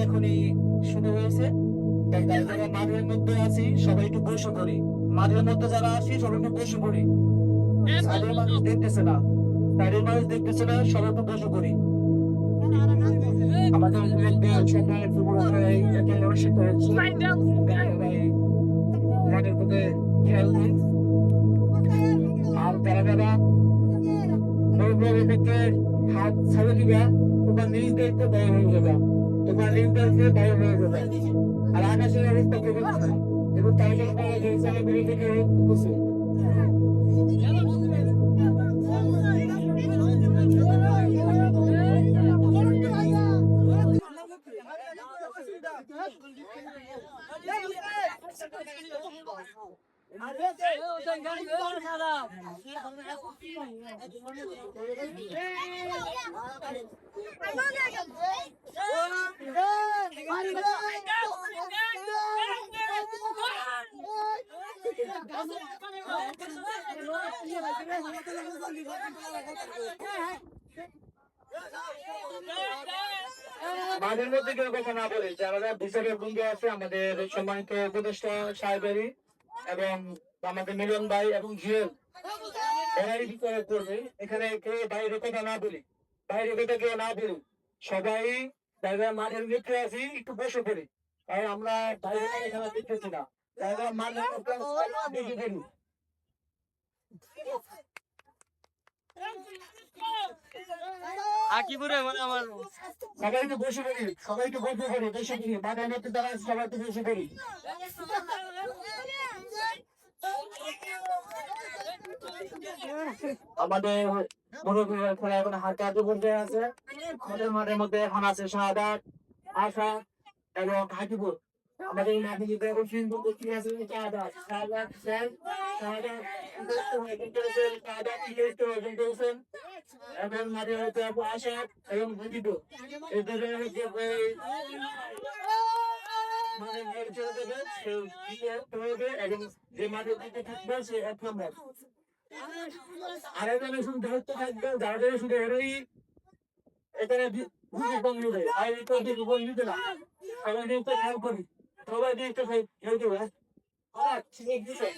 এখনই শুরু হয়েছে। মাঠের মধ্যে আছি, সবাই একটু বসে পড়ি। মাঠের মধ্যে যারা আছি সবাই একটু বসে পড়ি। সাইডের মানুষ দেখতেছে না, সবাই একটু বসে পড়ি। আমাদের মাঠের মধ্যে খেয়াল নেই। আর তারা যারা থেকে হাত ছাড়ে দিবা, তোমার নিজ দায়িত্ব ব্যয় হয়ে যাবে, তোমার নিজ দায়িত্বে ব্যয় হয়ে যাবে। আর আকাশের অবস্থা খুবই খারাপ এবং তাই জন্য বিরোধীকে বসে মাঝের মধ্যে কেউ কথা না বলে, যারা বিচারের বন্ধু আছে আমাদের সম্মানিত উপদেষ্টা সাহেবেরই এবং আমাদের মিলন ভাই এবং জিএল, এরাই বিচার করবে। এখানে কেউ বাইরে কথা না বলি, বাইরে কথা কেউ না বলি, সবাই যারা মাঠের ভিতরে আছি একটু বসে পড়ি। কারণ আমরা বাইরে খেলা দেখতেছি না, যারা মাঠের বেশি করি। আকিপুরে মানে আমার সবাইকে বসে পড়ি, সবাইকে বসে পড়ি, বসে পড়ি মাঠের মধ্যে যারা আছে সবাইকে বসে পড়ি। আমাদের মুরব্বীরা এখন হাতে হাতে পর্যায়ে আছে। আমাদের মাঠের মধ্যে এখন আছে শাহাদাত, আশা এবং হাকিপুর। আমাদের মাঠে যদি এখন সিন্ধু কি আছে শাহাদাত, শাহাদাত স্যার, শাহাদাত এবং মাঠে হচ্ছে আশা এবং হাকিপুর। এদের হচ্ছে যে মাঠে থাকবে সে 1 নম্বর। আরেকজন শুধু দায়িত্ব থাকবে, যারা শুধু এরাই এখানে নিবে, আর নিতে না। সবাই নিতে খেয়াল করি, সবাই নিতে খেয়াল করবে। ঠিক আছে।